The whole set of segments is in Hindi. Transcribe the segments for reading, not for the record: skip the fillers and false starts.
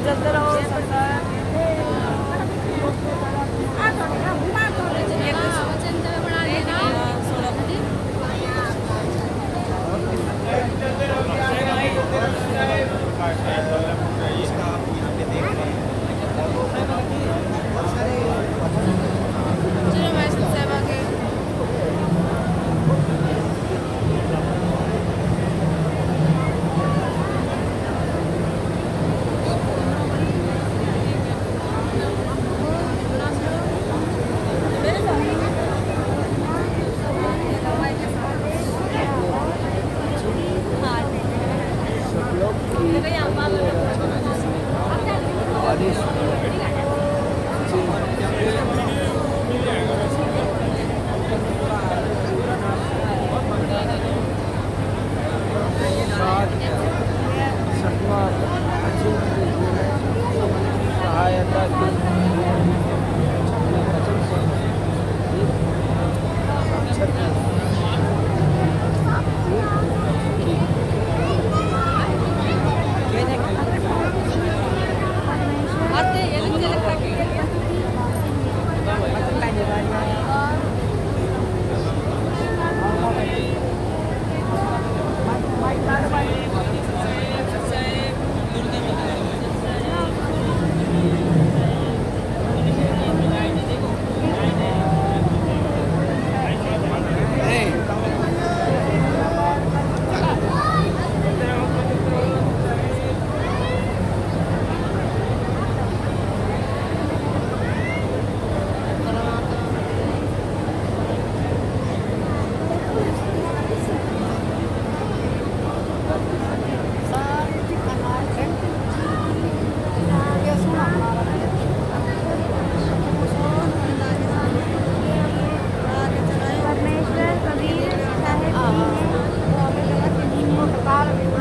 जल्दी रहो सहायता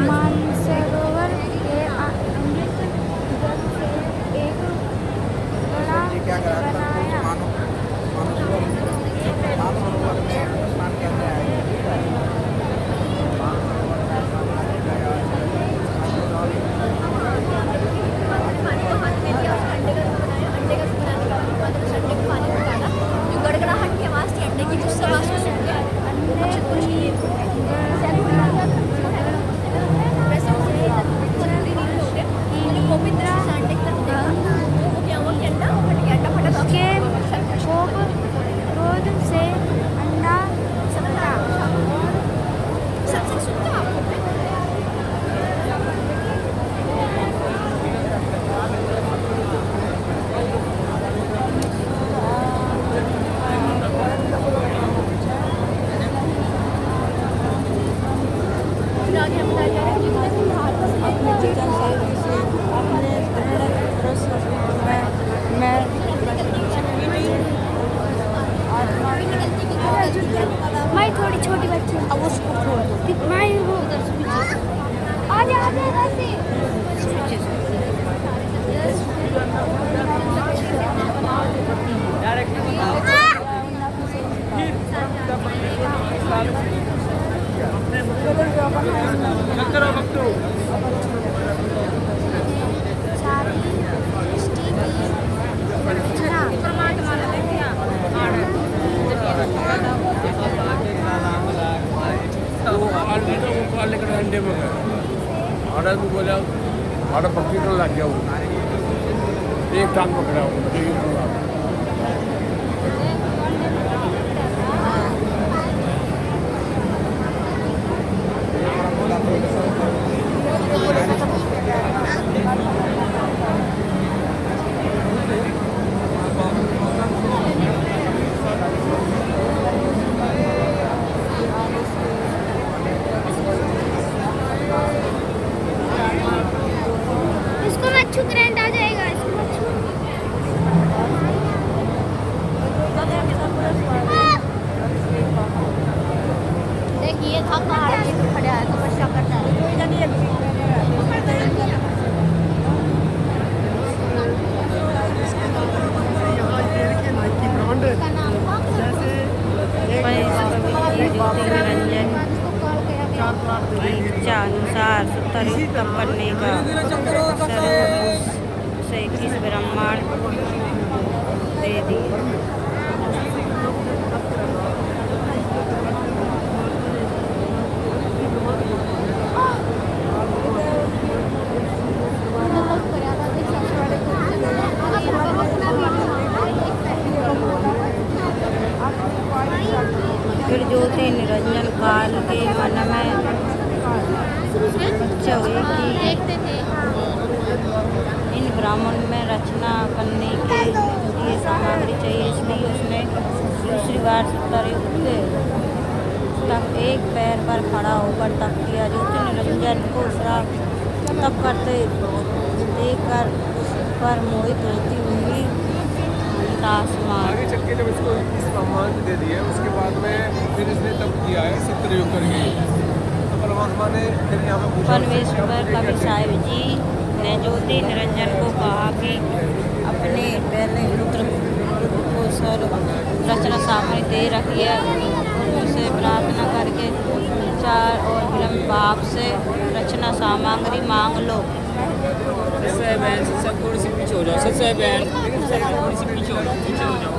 मानसरोवर के अमृत जल से एक बड़ा बनाया। क्रोध से अंडा मैं थोड़ी छोटी बच्ची हूँ। अब उसको छोड़ दो। मैं वो आजा आजा ऐसे ऑर्डर भी बोला ऑर्डर पक्की तो लग गया एक टांग पकड़ा ग्रैंड आ जाएगा इसको इच्छा अनुसार 70 युग तप करने का से 21 ब्राह्मण दे दिए। फिर ज्योति निरंजन काल के मन में इच्छा हुई कि इन ब्राह्मण में रचना करने के लिए सामग्री चाहिए, इसलिए उसने दूसरी बार 70 युग तक एक पैर पर खड़ा होकर तप किया। ज्योति निरंजन को श्राप तप करते देखकर उस पर मोहित होती हुई आगे चल के जब इसको इस सम्मान दे दिया उसके बाद में फिर इसने तब किया है 70 युग करके। तो परमात्मा ने फिर यहाँ पे पूछा परमेश्वर कबीर साहिब जी ने ज्योति निरंजन को कहा कि अपने पहले पुत्र को सर्व रचना सामग्री दे रखी है, उनसे प्रार्थना करके चार और विलम्ब भाव से रचना सामग्री मांग लो। सच्चाई बहन सब थोड़ी सी पीछे हो जाओ, सच्चाई बहन थोड़ी सी पीछे हो जाओ, पीछे हो जाओ।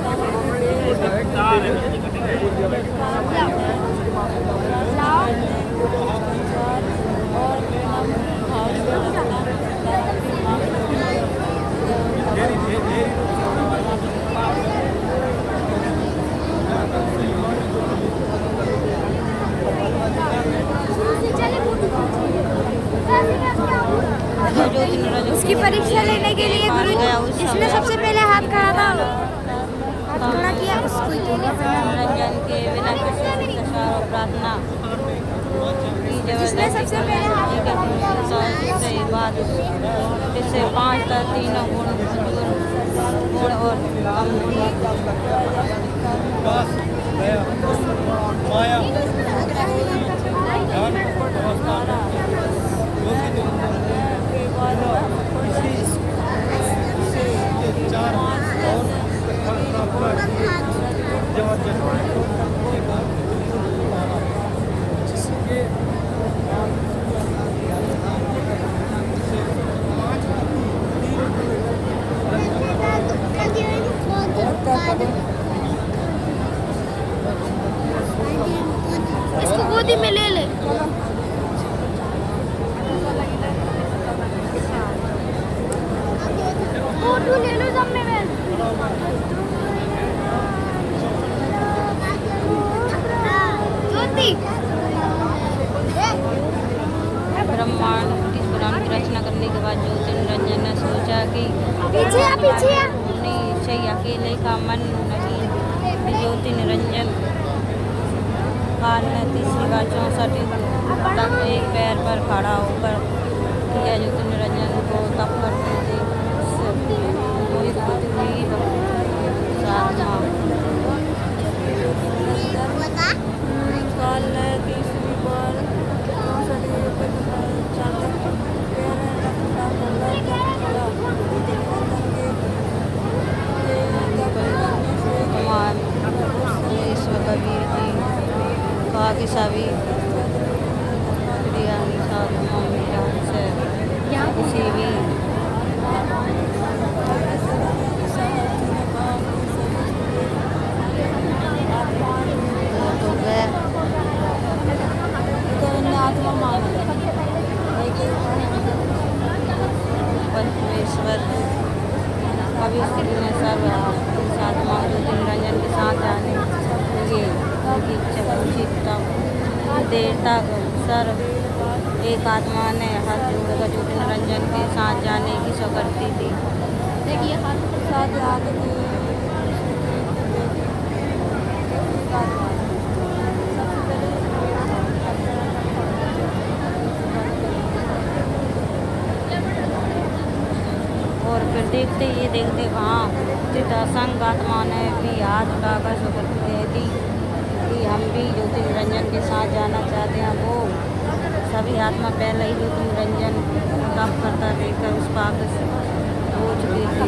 उसकी परीक्षा लेने के लिए गुरु जिसने सबसे पहले हाथ खड़ा था हाथ खड़ा किया उसको निरंजन के बिना किसी दशा और प्रार्थना जिसने सबसे पहले से बात जिससे 5 तक तीनों गुण और इसको गोदी में ले ले। फोटो ले लो सब में ज्योति ब्रह्मांड इस ब्रह्मांड की रचना करने के बाद ज्योति निरंजन ने सोचा कि पीछे से अकेले का मन नहीं। ज्योति निरंजन काल ने तीसरी बार 64 युग तक एक पैर पर खड़ा होकर किया। ज्योति निरंजन को तप करते थे मोहित होती हुई साधना काल ने तीसरी बार 64 युग कबीर जी कहा कि सभी क्रिया साधना मेरा से किसी भी परमेश्वर कभी ने सर्व साधना ज्योति निरंजन के साथ जाने लगे। उनकी इच्छा पूछी तब देर तक सर्व एक आत्मा ने हाथ जोड़कर ज्योति निरंजन के साथ जाने की स्वीकृति दी। देखिए हाथ साथ आगे और फिर देखते ये देखते वहाँ चितासंग आत्मा ने भी हाथ उठाकर स्वीकृति दे दी कि हम भी ज्योति निरंजन के साथ जाना चाहते हैं। वो सभी आत्मा पहले ही ज्योति निरंजन तप करता देखकर उस पाक हो चुकी थी।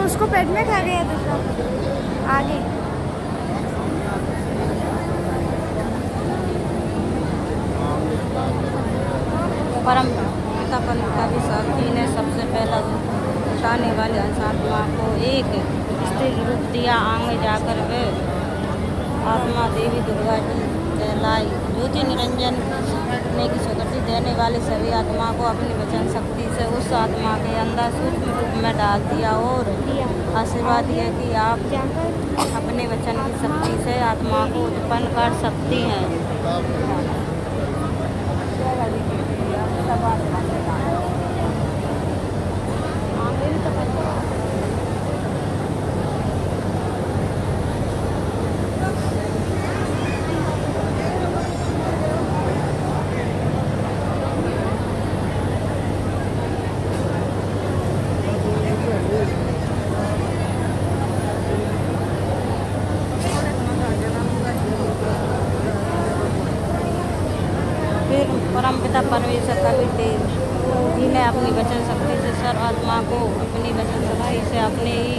उसको पेट में खा गया दूसरा आगे। परम पिता कवि साथी ने सबसे पहला उठाने वाले आत्मा को एक स्त्री रूप दिया। आगे जाकर वे आत्मा देवी दुर्गा जी कहलाई। ज्योति निरंजन ने की स्वीकृति देने वाली सभी आत्मा को अपनी वचन शक्ति से उस आत्मा के अंदर सूक्ष्म रूप में डाल दिया और आशीर्वाद दिया कि आप अपने वचन की शक्ति से आत्मा को उत्पन्न कर सकती हैं। फिर परमपिता परमेश्वर कबीर देव जी ने अपनी वचन शक्ति से सर्व आत्मा को अपनी वचन शक्ति से अपने ही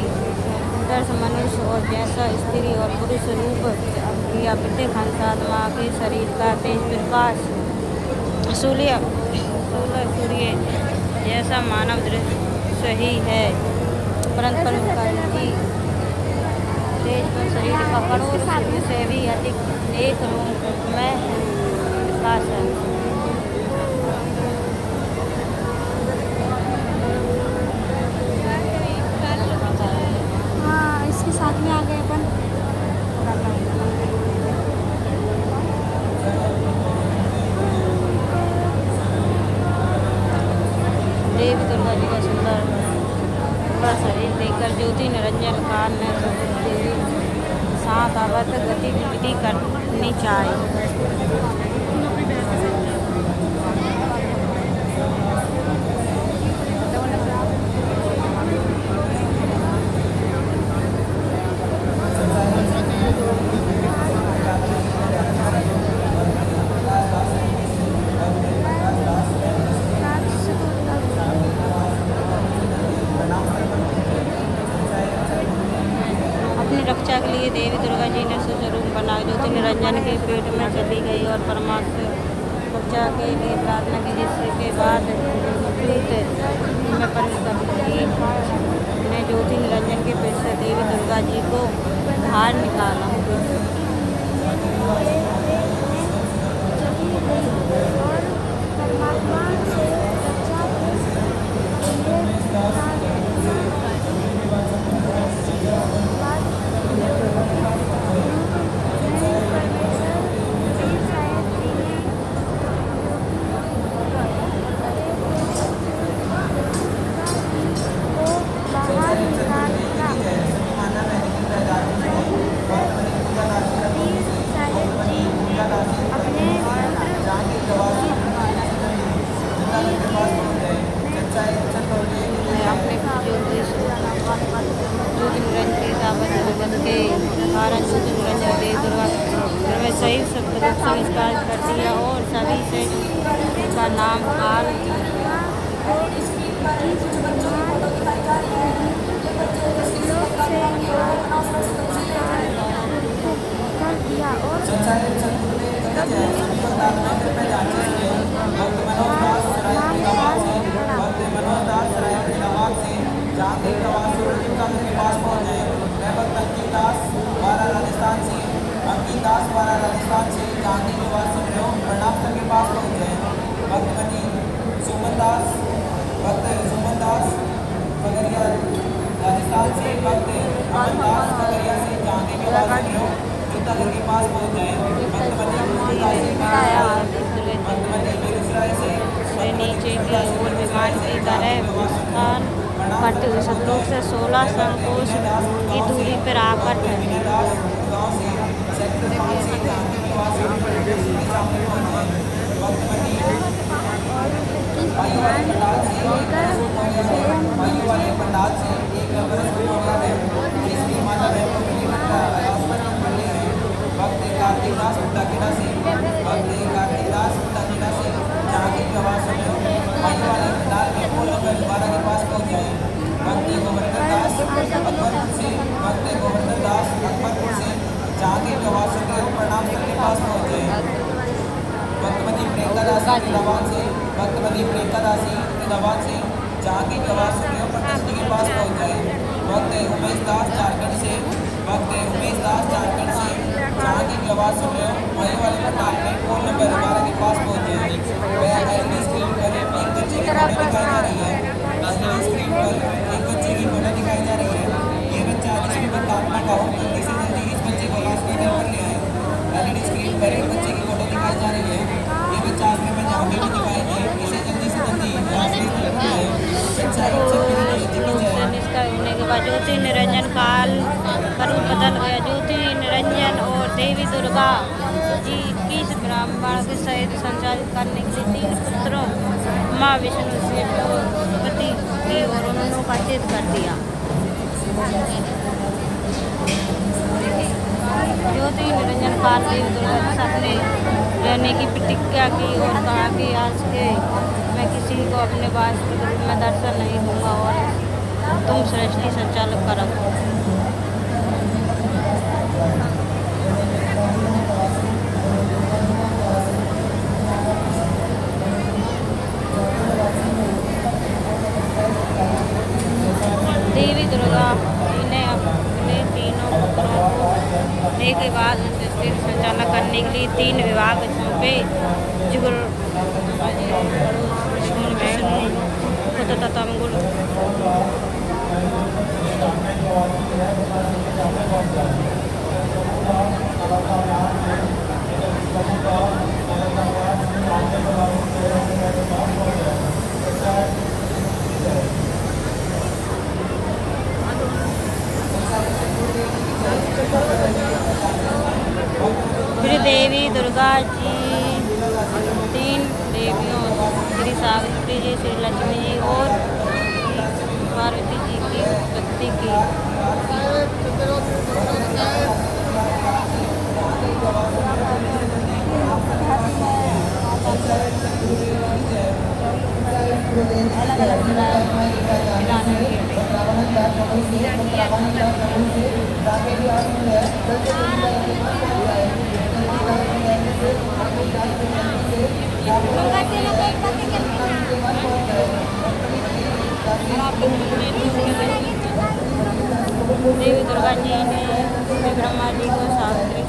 दर्श मनुष्य और जैसा स्त्री और पुरुष रूप किया। प्रत्येक हंस आत्मा के शरीर का तेज प्रकाश सूर्य जैसा मानव दृश्य ही है, परंतु जी तेज पर शरीर का करोड़ सूर्य से भी अधिक एक रूप में प्रकाश है। हाँ, इसके साथ में आ गए अपन। देवी दुर्गा जी का सुंदर पूरा शरीर देखकर ज्योति निरंजन काल ने देवी साथ आवर्त गतिविधि करनी चाहिए। अपनी रक्षा के लिए देवी दुर्गा जी ने स्वरूप बना ज्योति निरंजन के पेट में चली गई और परमात्मा रक्षा के लिए प्रार्थना की, जिसके बाद में परिस्थिति ने ज्योति निरंजन के पेट से देवी दुर्गा जी को बाहर निकाला। सही शब्द रूप संस्कार कर दिया और सभी से उसका नाम काल दिया और अंकिदास वाला राजस्थान से गांधी निवासी लोग प्रणाम सर के पास पहुँचे। भक्तमणि सुमनदास खगड़िया राजस्थान से, भक्त अमरदास खगड़िया से गांधी निवासी लोग चित्तौड़गढ़ के पास पहुँच गए। भक्तमणि बेगूसराय से नीचे की ओर विमान की तरह स्थान करते हुए संतोष से 16 संकोच की दूरी पर आकर भक्त गोवर्धन दास अकबरपुर से, भक्त गोवर्धन दास अकबरपुर से जहाँ के प्रवासियों के प्रणाम के पास पहुँचे। भक्तमती प्रियंका दासी फरीदाबाद से, भक्तमती प्रियंका दासी फरीदाबाद से जहाँ के प्रवासियों के प्रकृति के पास पहुँच गए। भक्त उमेश दास झारखंड से, भक्त उमेश दास झारखंड से जहाँ के प्रवासियों के वही वाले प्रकार में फोन नंबर 12 के पास पहुँचे। वह एलईडी स्क्रीन पर एक बच्चे की फोटो दिखाई जा रही है। एलईडी स्क्रीन पर एक बच्चे की फोटो दिखाई जा रही है। ये बच्चा जिसमें बतात्मा का हो जल्दी से जल्दी इस बच्चे को हॉस्पिटल पर ले आए। एलईडी स्क्रीन पर एक बच्चे की फोटो दिखाई जा रही है। ये बच्चा आपने में जहाँ भी दिखाई दे इसे जल्दी से जल्दी हॉस्पिटल पर ले आए। बच्चा निष्ठा होने के बाद ज्योति निरंजन काल का रूप बदल गया। ज्योति निरंजन और देवी दुर्गा जी की ब्राह्मण के सहित संचालित करने के लिए 3 पुत्रों माँ विष्णु से पति की और उन्होंने का छेद कर दिया। ज्योति निरंजन काल देवी दुर्गा के सामने रहने की प्रतिज्ञा की और कहा कि आज के मैं किसी को अपने वास्तविक रूप में दर्शन नहीं दूंगा और तुम सृष्टि संचालक करो। देवी दुर्गा जी ने अपने तीनों पुत्रों को देने के बाद सृष्टि संचालक करने के लिए 3 विभाग सौंपे। जुगल विष्णु तथा मंगल। श्री देवी दुर्गा जी 3 देवियों श्री सावित्री जी, श्री लक्ष्मी जी और पार्वती जी की उत्पत्ति की। देवी दुर्गा जी ने ब्रह्मा जी को सावित्री,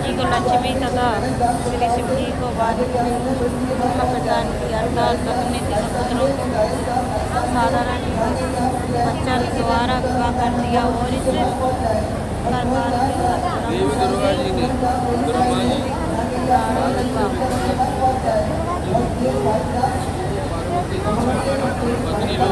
जी को लक्ष्मी तथा श्री शिव जी को प्रदान किया। अर्थात अपने 3 पुत्रों को साधारण बच्चा द्वारा विवाह कर दिया और इस देवी दुर्गा जी ने ब्रह्मा जी